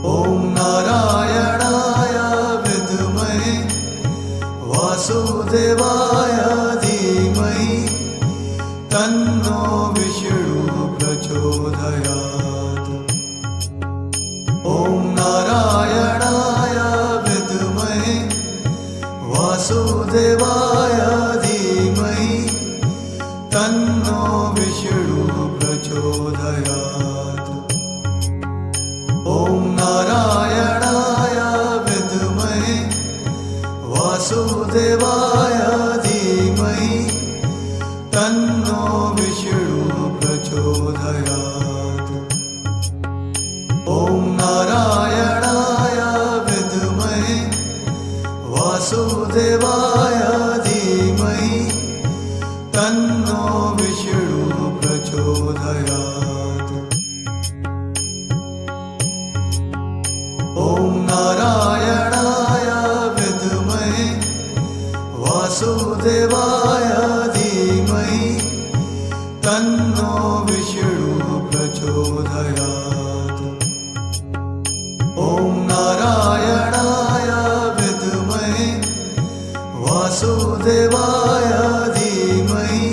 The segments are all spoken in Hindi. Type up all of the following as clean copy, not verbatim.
ॐ नारायणाय विद्महे वासुदेवाय धीमहि तन्नो विष्णुः प्रचोदयात्। ॐ नारायणाय विद्महे वासुदेवाय धीमहि तन्नो विष्णुः प्रचोदयात्। ॐ नारायणाय विद्महे वासुदेवाय धीमहि तन्नो विष्णुः प्रचोदयात्। ॐ नारायणाय विद्महे वासुदेवाय धीमहि तन्नो विष्णुः प्रचोदयात्। ॐ नारायणाय विद्महे वासुदेवाय धीमहि तन्नो विष्णुः प्रचोदयात्। ॐ नारायणाय विद्महे वासुदेवाय धीमहि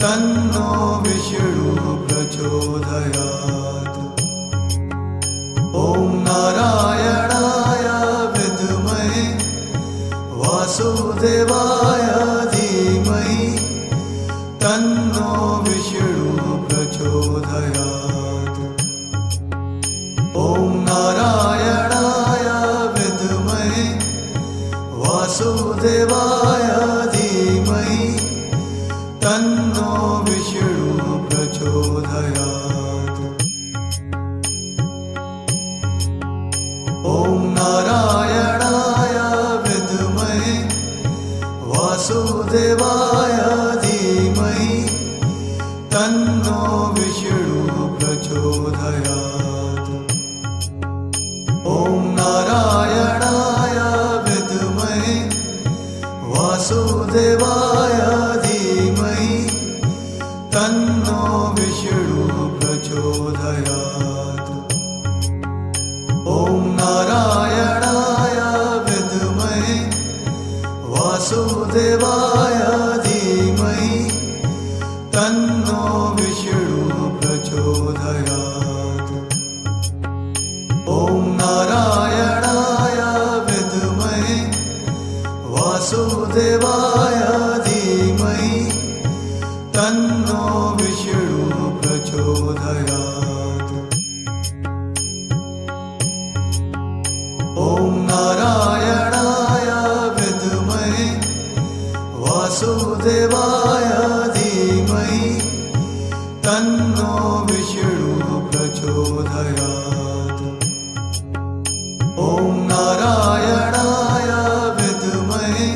तन्नो विष्णुः प्रचोदयात्। ॐ नारायणाय विद्महे वासुदेवाय धीमहि तन्नो विष्णुः प्रचोदयात्। ॐ नारायणाय विद्महे वासुदेवाय धीमहि तन्नो विष्णुः प्रचोदयात्। ॐ नारायणाय विद्महे वासुदेवाय धीमहि तन्नो विष्णुः प्रचोदयात्। ॐ नारायणाय विद्महे वासुदेवाय धीमहि तन्नो विष्णुः प्रचोदयात्। ॐ नारायणाय विद्महे वासुदेवाय धीमहि तन्नो विष्णुः प्रचोदयात्। ॐ नारायणाय विद्महे वासुदेवाय धीमहि तन्नो विष्णुः प्रचोदयात्। ॐ नारायणाय विद्महे वासुदेवाय धीमहि तन्नो विष्णुः प्रचोदयात्। ॐ नारायणाय विद्महे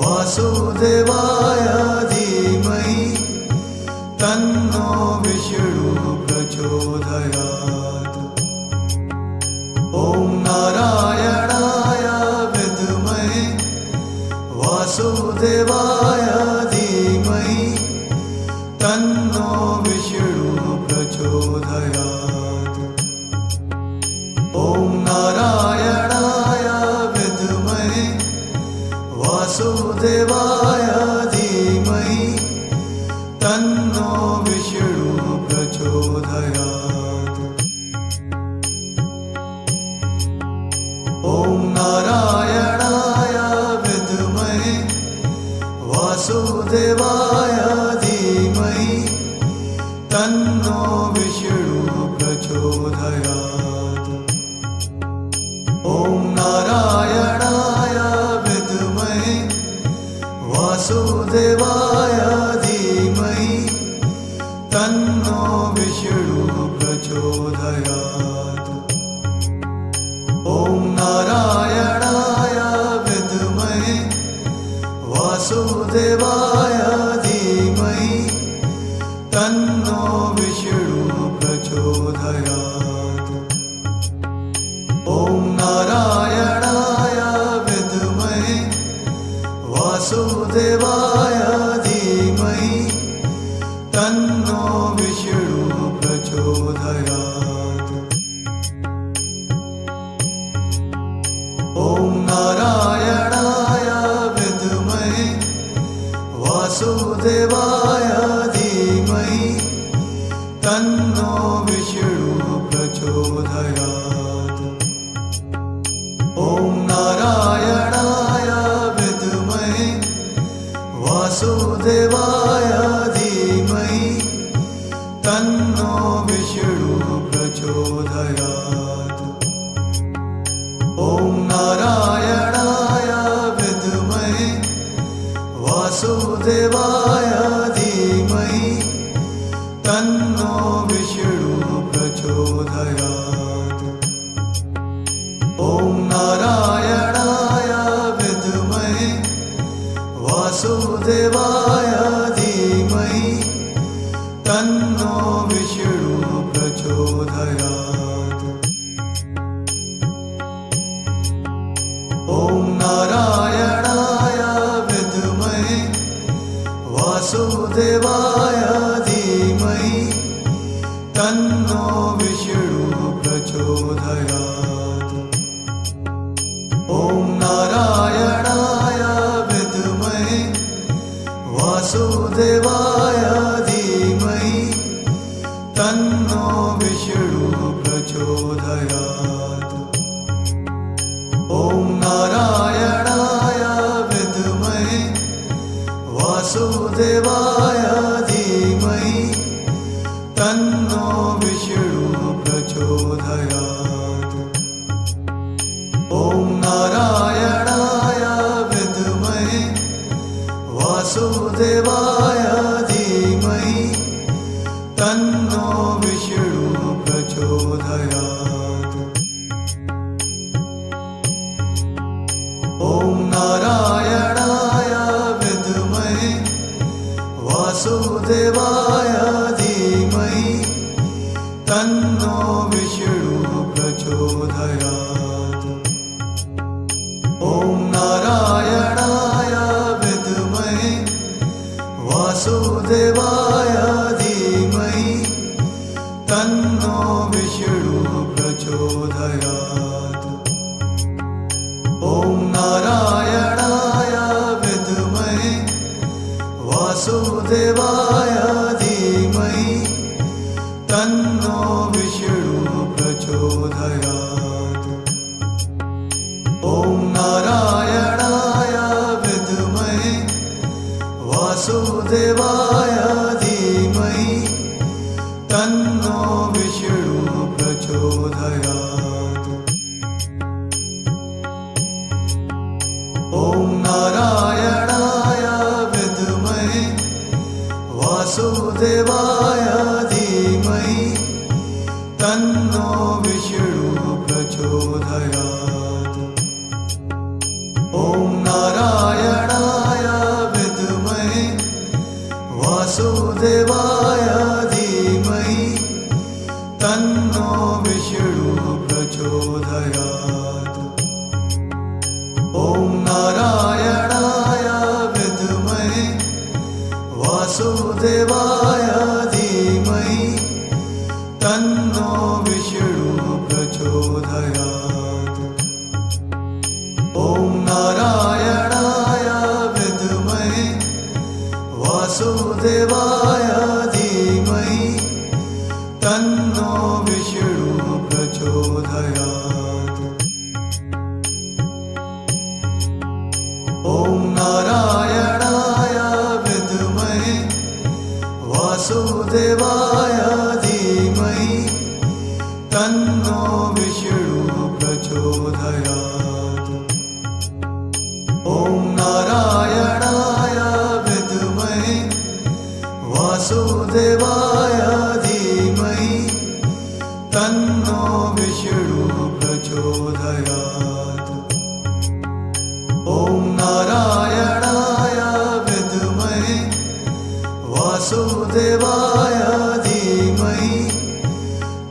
वासुदेवाय धीमहि तन्नो विष्णुः प्रचोदयात्। ॐ नारायणाय विद्महे वासुदेवाय धीमहि तन्नो विष्णुः प्रचोदयात्। ॐ नारायणाय विद्महे वासुदेवाय धीमहि तन्नो विष्णुः प्रचोदयात्। ॐ नारायणाय विद्महे वासुदेवाय धीमहि तन्नो विष्णुः प्रचोदयात्। ॐ नारायणाय विद्महे वासुदेवाय धीमहि तन्नो विष्णुः प्रचोदयात्। ॐ नारायणाय विद्महे वासुदेवाय धीमहि तन्नो विष्णुः प्रचोदयात्। ॐ नारायणाय विद्महे वासुदेवाय धीमहि तन्नो विष्णुः तन्नो विष्णु प्रचोदयात्। ॐ नारायणाय विद्महे वासुदेवाय धीमहि तन्नो विष्णु प्रचोदयात्। ॐ नारायणाय विद्महे वासुदेवाय धीमहि तन्नो विष्णु प्रचोदयात्। ॐ नारायणाय विद्महे वासुदेवाय धीमहि तन्नो विष्णु प्रचोदयात्। ॐ नारायणाय विद्महे वासुदेवाय धीमहि तन्नो विष्णु प्रचोदयात्। ॐ नारायणाय विद्महे वासुदेवाय धीमहि तन्नो विष्णु प्रचोदयात्। ॐ नारायणाय विद्महे वासुदेवाय धीमहि तन्नो विष्णु प्रचोदयात्। ॐ नारायणाय विद्महे वासुदेवाय धीमहि तन्नो विष्णु प्रचोदयात्। ॐ नारायणाय विद्महे वासुदेवाय धीमहि तन्नो विष्णु प्रचोदयात्। ॐ नारायणाय विद्महे वासुदेवाय धीमहि तन्नो विष्णु प्रचोदयात्। ॐ नारायणाय विद्महे वासुदेवाय धीमहि तन्नो विष्णु प्रचोदयात्। ॐ नारायणाय विद्महे वासुदेवाय धीमहि तन्नो विष्णु प्रचोदयात्। ॐ नारायणाय विद्महे वासुदेवाय धीमहि तन्नो विष्णु प्रचोदयात्। ॐ नारायणाय विद्महे वासुदेवाय धीमहि तन्नो विष्णु प्रचोदयात्। ॐ नारायणाय विद्महे वासुदेवाय धीमहि तन्नो विष्णु प्रचोदयात्। ॐ नारायणाय विद्महे वासुदेवाय धीमहि तन्नो विष्णु प्रचोदयात्। ॐ नारायणाय विद्महे वासुदेवाय धीमहि तन्नो विष्णु प्रचोदयात्। ॐ नारायणाय विद्महे वासुदेवाय धीमहि तन्नो विष्णु प्रचोदयात्। ॐ नारायणाय विद्महे वासुदेवाय धीमहि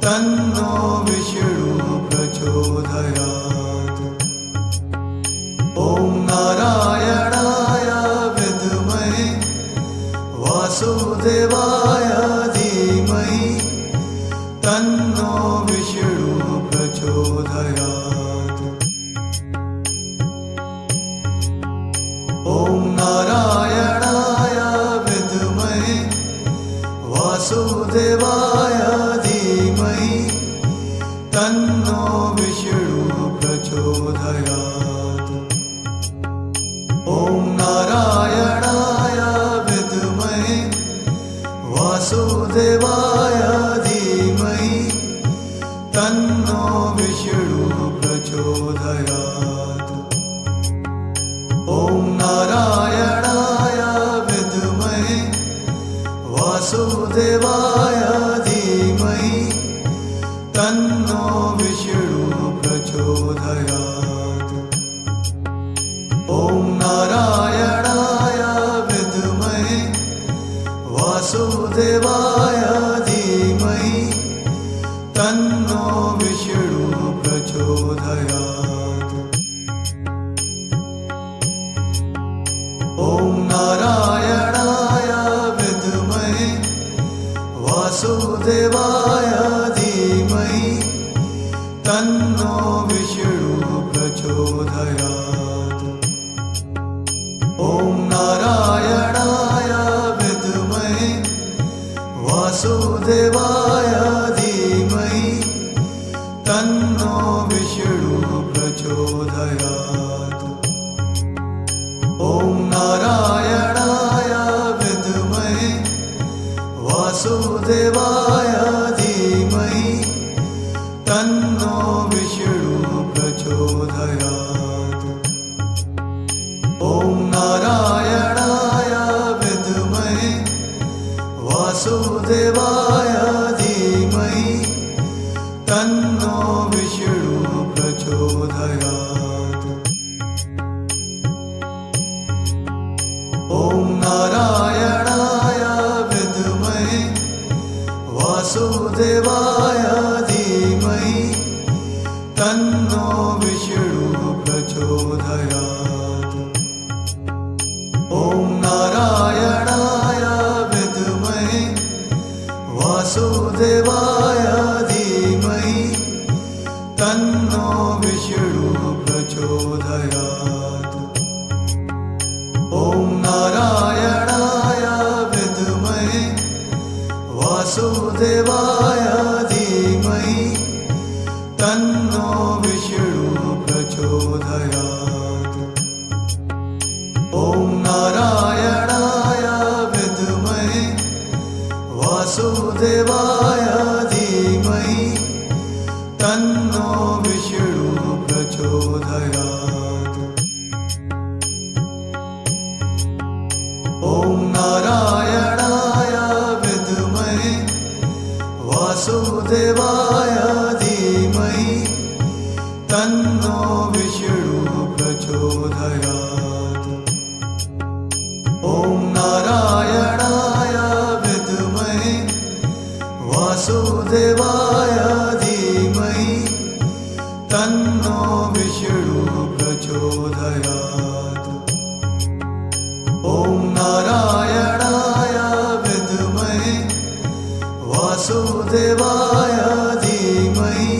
तन्नो विष्णु प्रचोदयात्। ॐ नारायणाय विद्महे वासुदेवाय धीमहि तन्नो विष्णु प्रचोदयात्। ॐ नारायणाय विद्महे वासुदेवाय वासुदेवाय धीमहि तन्नो विष्णु प्रचोदयात्। ॐ नारायणाय विद्महे वासुदेवाय धीमहि तन्नो विष्णु प्रचोदयात्। ॐ नारायणाय विद्महे वासुदेवाय धीमहि तन्नो विष्णु प्रचोदयात्। ॐ नारायणाय विद्महे वासुदेवाय धीमहि तन्नो विष्णु प्रचोदयात्। ॐ नारायणाय विद्महे वासुदेवाय धीमहि तन्नो विष्णु प्रचोदयात्। ॐ नारायणाय विद्महे वासुदेवाय धीमहि तन्नो विष्णु प्रचोदयात्। ॐ नारायणाय विद्महे वासुदेवाय धीमहि तन्नो विष्णु प्रचोदयात्। ॐ नारायणाय विद्महे वासुदेवाय धीमहि तन्नो विष्णु प्रचोदयात्। ॐ नारायणाय विद्महे वासुदेवाय धीमहि तन्नो विष्णु प्रचोदयात्। ॐ नारायणाय विद्महे वासुदेवाय धीमहि तन्नो विष्णु प्रचोदयात्। ॐ नारायणाय विद्महे वासुदेवाय धीमहि तन्नो विष्णु प्रचोदयात्। ॐ नारायणाय विद्महे वासुदेवाय धीमहि तन्नो विष्णु प्रचोदयात्। ॐ नारायणाय विद्महे वासुदेवाय धीमहि तन्नो विष्णु प्रचोदयात्। ॐ नारायणाय विद्महे वासुदेवाय धीमहि तन्नो विष्णु प्रचोदयात्। ॐ नारायणाय विद्महे वासुदेवाय धीमहि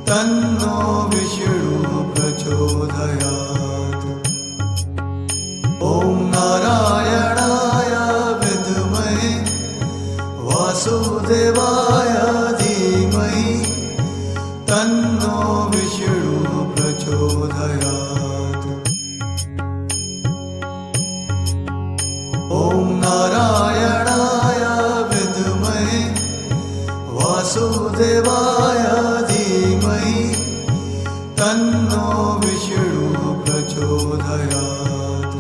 तन्नो विष्णु प्रचोदयात्। ॐ नारायणाय विद्महे वासुदेवाय धीमहि तन्नो विष्णु प्रचोदयात्। ॐ नारायणाय विद्महे वासुदेवाय धीमहि तन्नो विष्णु प्रचोदयात्।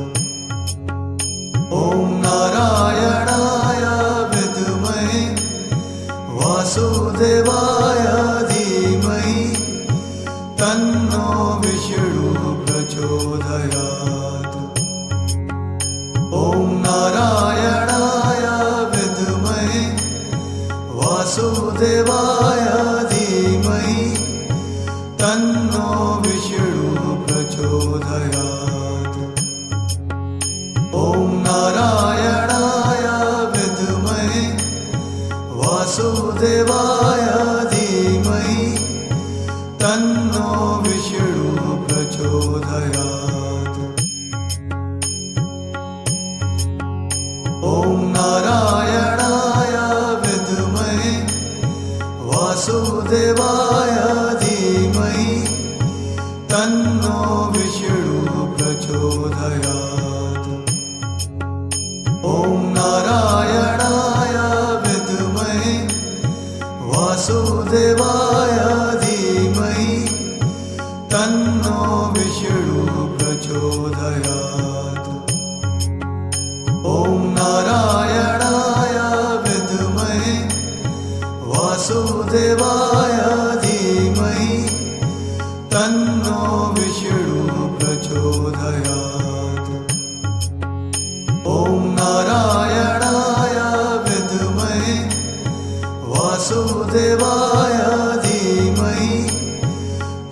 ॐ नारायणाय विद्महे वासुदेवाय धीमहि तन्नो विष्णु प्रचोदयात्। ॐ नारायणाय विद्महे वासुदेवाय धीमहि तन्नो विष्णु प्रचोदयात्। ॐ नारायणाय विद्महे वासुदेवाय धीमहि तन्नो विष्णु प्रचोदयात्। ॐ नारायणाय वासुदेवाय धीमहि तन्नो विष्णु प्रचोदयात्। ॐ नारायणाय विद्महे वासुदेवाय धीमहि तन्नो विष्णु प्रचोदयात्। ॐ नारायणाय विद्महे वासुदेवाय धीमहि तन्नो विष्णु प्रचोदयात्। ॐ नारायणाय विद्महे वासुदेवाय धीमहि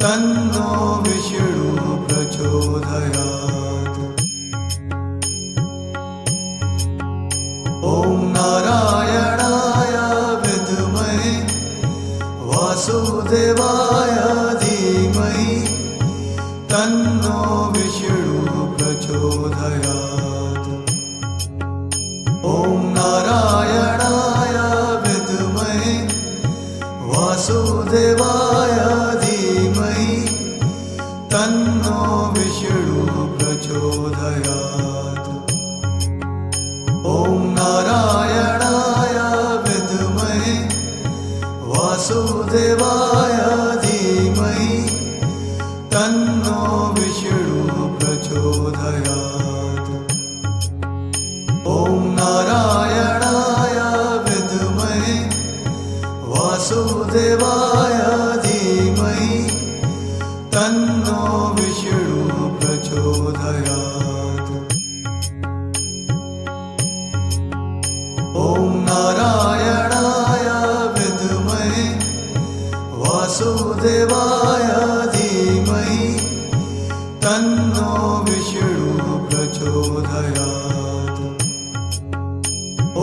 तन्नो विष्णु प्रचोदयात्। ॐ नारायणाय विद्महे वासुदेवाय धीमहि तन्नो विष्णु प्रचोदयात्। ॐ नारायणाय विद्महे वासुदेवाय धीमहि तन्नो विष्णु प्रचोदयात्। ॐ नारायणाय विद्महे वासुदेवाय धीमहि तन्नो विष्णु प्रचोदयात्। ॐ नारायणाय विद्महे वासुदेवाय धीमहि तन्नो विष्णु प्रचोदयात्। ॐ नारायणाय विद्महे वासुदेवाय धीमहि तन्नो विष्णु प्रचोदयात्। ॐ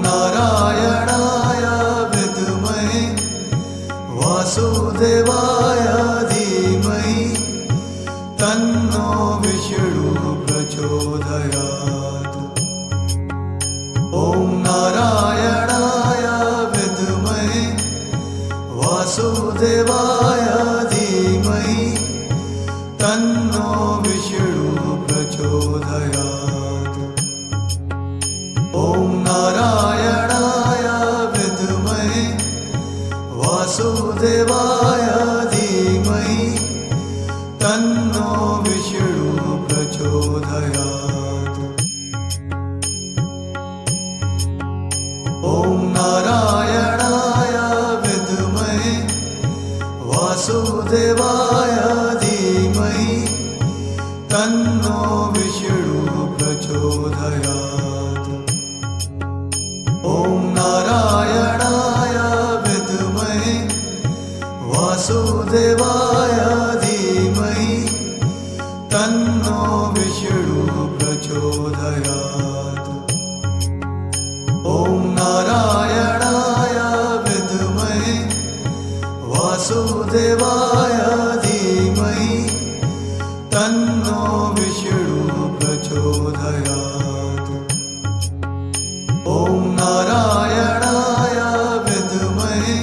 नारायणाय विद्महे वासुदेवाय धीमहि तन्नो विष्णु प्रचोदयात्। ॐ नारायणाय विद्महे वासुदेवाय धीमहि तन्नो विष्णु प्रचोदयात्। ॐ नारायणाय विद्महे वासुदेवाय धीमहि तन्नो विष्णु प्रचोदयात्। ॐ नारायणाय विद्महे वासुदेवाय धीमहि तन्नो विष्णु प्रचोदयात्। ॐ नारायणाय विद्महे वासुदेवाय धीमहि तन्नो विष्णु प्रचोदयात्। ॐ नारायणाय विद्महे वासुदेवाय धीमहि तन्नो विष्णु प्रचोदयात्। ॐ नारायणाय विद्महे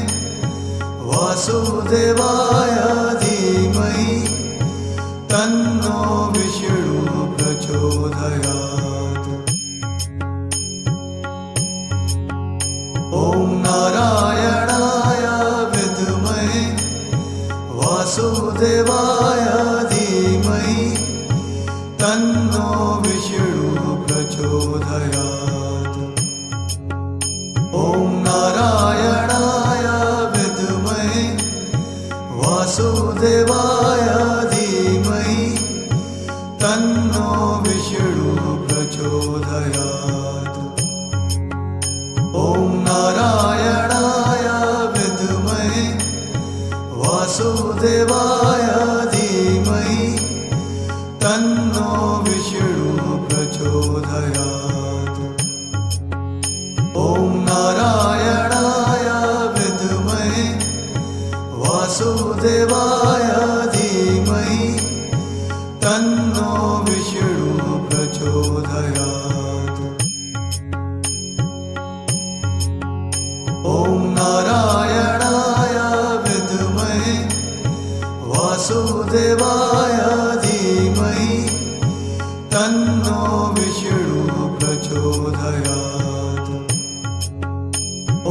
वासुदेवाय धीमहि तन्नो विष्णु प्रचोदयात्। ॐ नारायणाय विद्महे वासुदेवाय धीमहि तन्नो विष्णु प्रचोदयात्। ॐ नारायणाय विद्महे वासुदेवाय धीमहि तन्नो विष्णु प्रचोदयात्। ॐ नारायणाय विद्महे वासुदेवाय धीमहि तन्नो विष्णु प्रचोदयात्। ॐ नारायणाय विद्महे वासुदेवाय वासुदेवाय धीमहि तन्नो विष्णु प्रचोदयात्।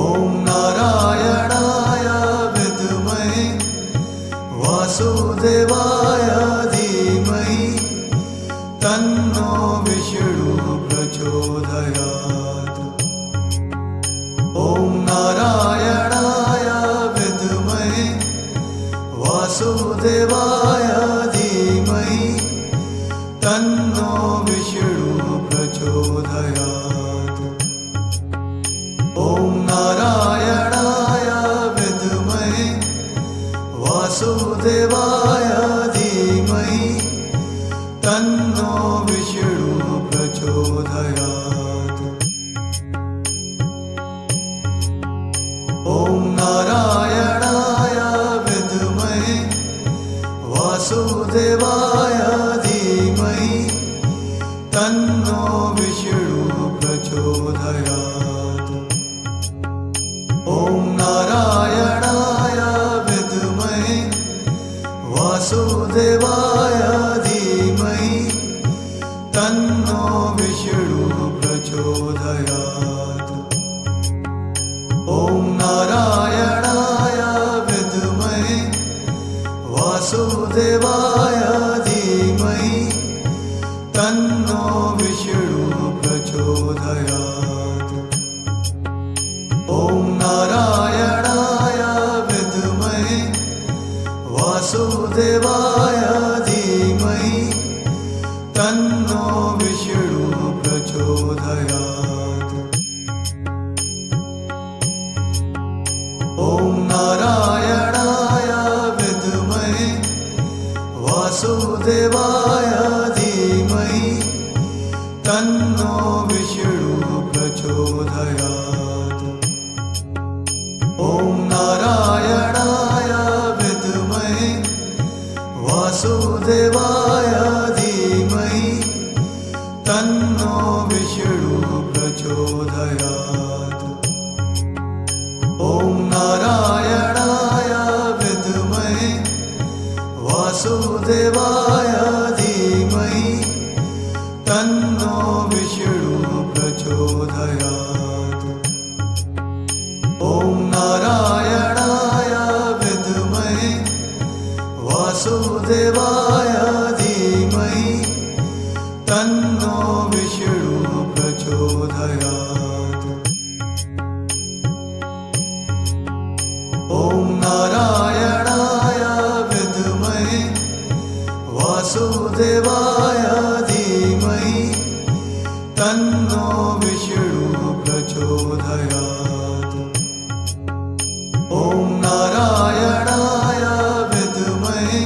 ॐ नारायणाय विद्महे वासुदेवाय धीमहि तन्नो विष्णु प्रचोदयात्। ॐ नारायणाय विद्महे वासुदेवाय धीमहि तन्नो विष्णु प्रचोदयात्। ॐ नारायणाय विद्महे वासुदेवाय धीमहि तन्नो विष्णु प्रचोदयात्। ॐ नारायणाय विद्महे वासुदेवाय धीमहि तन्नो विष्णु प्रचोदयात्। ॐ नारायणाय विद्महे वासुदेवाय धीमहि तन्नो विष्णु प्रचोदयात्। ॐ नारायणाय विद्महे वासुदेवाय धीमहि तन्नो विष्णु प्रचोदयात्। ॐ नारायणाय विद्महे वासुदेवाय धीमहि तन्नो विष्णु प्रचोदयात्। ॐ नारायणाय विद्महे वासुदेवाय धीमहि तन्नो विष्णु प्रचोदयात्। ॐ नारायणाय विद्महे वासुदेवाय धीमहि तन्नो विष्णु प्रचोदयात्। ॐ नारायणाय विद्महे वासुदेवाय धीमहि तन्नो विष्णु प्रचोदयात्। ॐ नारायणाय विद्महे वासुदेवाय धीमहि तन्नो विष्णु प्रचोदयात्। ॐ नारायणाय विद्महे वासुदेवाय धीमहि तन्नो विष्णु प्रचोदयात्। ॐ नारायणाय विद्महे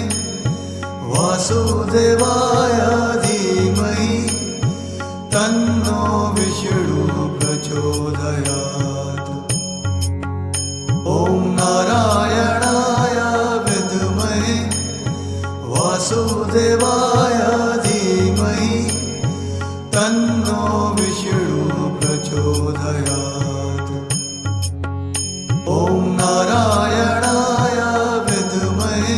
वासुदेवाय धीमहि तन्नो विष्णु प्रचोदयात्। ॐ नारायणाय विद्महे वासुदेवाय धीमहि तन्नो विष्णु प्रचोदयात्। ॐ नारायणाय विद्महे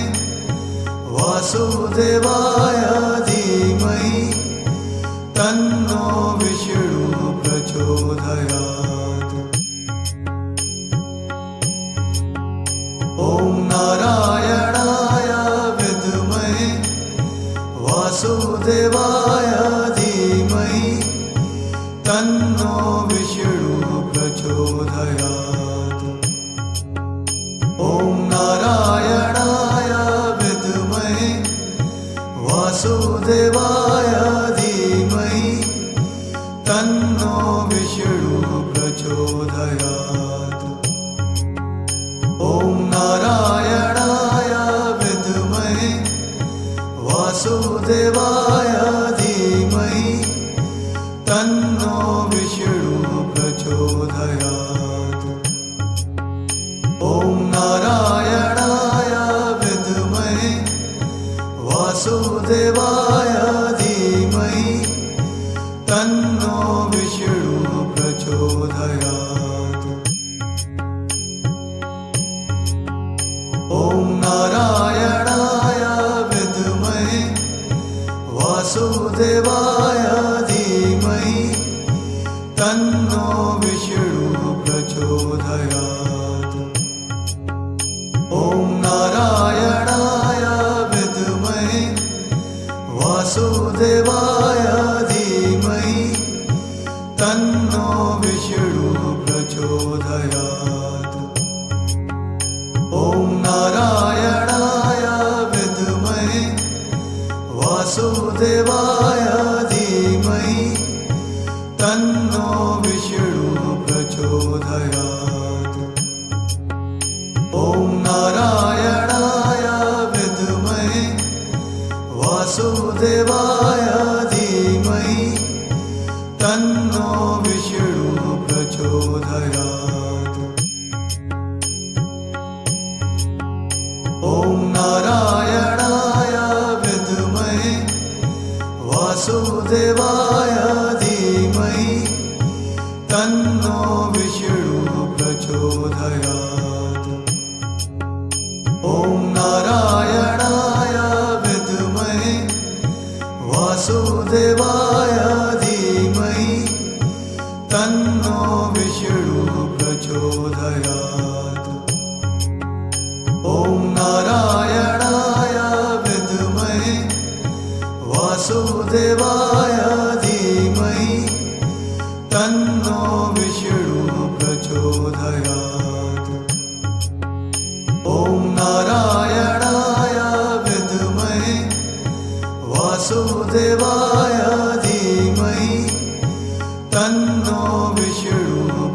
वासुदेवाय धीमहि तन्नो विष्णु प्रचोदयात्। ॐ नारायणाय विद्महे वासुदेवाय धीमहि तन्नो विष्णु प्रचोदयात्। ॐ नारायणाय विद्महे वासुदेवाय धीमहि तन्नो विष्णु प्रचोदयात्। ॐ नारायणाय विद्महे वासुदेवाय धीमहि तन्नो विष्णु प्रचोदयात्। ॐ नारायणाय विद्महे वासुदेवाय धीमहि तन्नो विष्णु प्रचोदयात्। ॐ नारायणाय विद्महे वासुदेवाय धीमहि तन्नो विष्णु प्रचोदयात्। ॐ नारायणाय विद्महे वासुदेवाय धीमहि तन्नो